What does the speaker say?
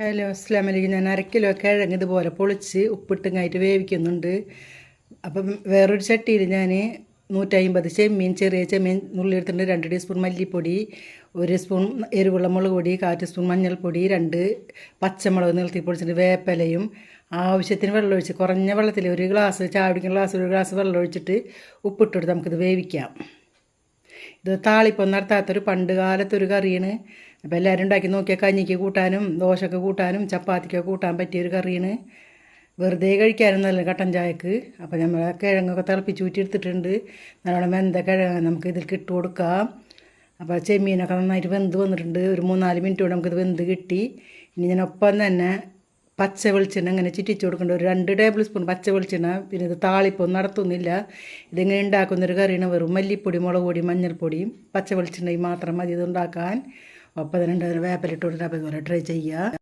Hello അസ്സലാമു അലൈക്കും. ഞാൻ 1/2 കിലോ കിഴങ്ങ് ഇതുപോലെ പൊളിച്ച് ഉപ്പിട്ടുങ്ങായിട്ട് വേവിക്കുന്നുണ്ട്. അപ്പം വേറൊരു ചട്ടിയിൽ ഞാൻ 150 ചെമ്മീൻ, ചെറിയ ചെമ്മീൻ നുള്ളിയെടുത്തിട്ടുണ്ട്. 2 ടീസ്പൂൺ മല്ലിപ്പൊടി, 1 സ്പൂൺ എരിവുള്ള മുളക് പൊടി, 1/4 ടീസ്പൂൺ മഞ്ഞൾപ്പൊടി, 2 പച്ചമുളക് നിർത്തി പൊടിച്ചിട്ട്, വേപ്പിലയും ആവശ്യത്തിന് വെള്ളമൊഴിച്ച് കുറഞ്ഞ വെള്ളത്തിൽ ഒരു ഗ്ലാസ് ചായ കുടിക്കുന്ന ഗ്ലാസ് ഒരു ഗ്ലാസ് വെള്ളമൊഴിച്ചിട്ട് ഉപ്പിട്ടിട്ട് നമുക്കിത് വേവിക്കാം. ഇത് താളിപ്പം നടത്താത്തൊരു പണ്ട് കാലത്തൊരു കറിയാണ്. അപ്പോൾ എല്ലാവരും ഉണ്ടാക്കി നോക്കിയാൽ കഞ്ഞിക്ക് കൂട്ടാനും ദോശക്ക് കൂട്ടാനും ചപ്പാത്തിക്കൊക്കെ കൂട്ടാൻ പറ്റിയൊരു കറിയാണ്. വെറുതെ കഴിക്കാനും നല്ല കട്ടൻ ചായക്ക്. അപ്പോൾ നമ്മൾ കിഴങ്ങൊക്കെ തിളപ്പിച്ച് ഊറ്റിയെടുത്തിട്ടുണ്ട്. നല്ലോണം വെന്ത കിഴങ്ങ് നമുക്ക് ഇതിൽ ഇട്ട് കൊടുക്കാം. അപ്പോൾ ചെമ്മീനൊക്കെ നന്നായിട്ട് വെന്ത് വന്നിട്ടുണ്ട്. ഒരു 3-4 മിനിറ്റ് കൂടെ നമുക്കിത് വെന്ത് കിട്ടി. ഇനി ഞാൻ ഒപ്പം തന്നെ പച്ച വെളിച്ചെണ്ണ ഇങ്ങനെ ചുറ്റിച്ച് കൊടുക്കേണ്ട ഒരു 2 ടേബിൾ സ്പൂൺ പച്ച വെളിച്ചെണ്ണ. പിന്നെ ഇത് താളിപ്പൊന്നും നടത്തുന്നില്ല. ഇതിങ്ങനെ ഉണ്ടാക്കുന്നൊരു കറിയാണ്. വെറും മല്ലിപ്പൊടി, മുളക് പൊടി, മഞ്ഞൾപ്പൊടിയും പച്ച വെളിച്ചെണ്ണയും മാത്രം മതി ഇത് ഉണ്ടാക്കാൻ. ഒപ്പം തന്നെ വേപ്പിലിട്ട് കൊടുത്തിട്ട് അപ്പോൾ ഇതുപോലെ ട്രൈ ചെയ്യുക.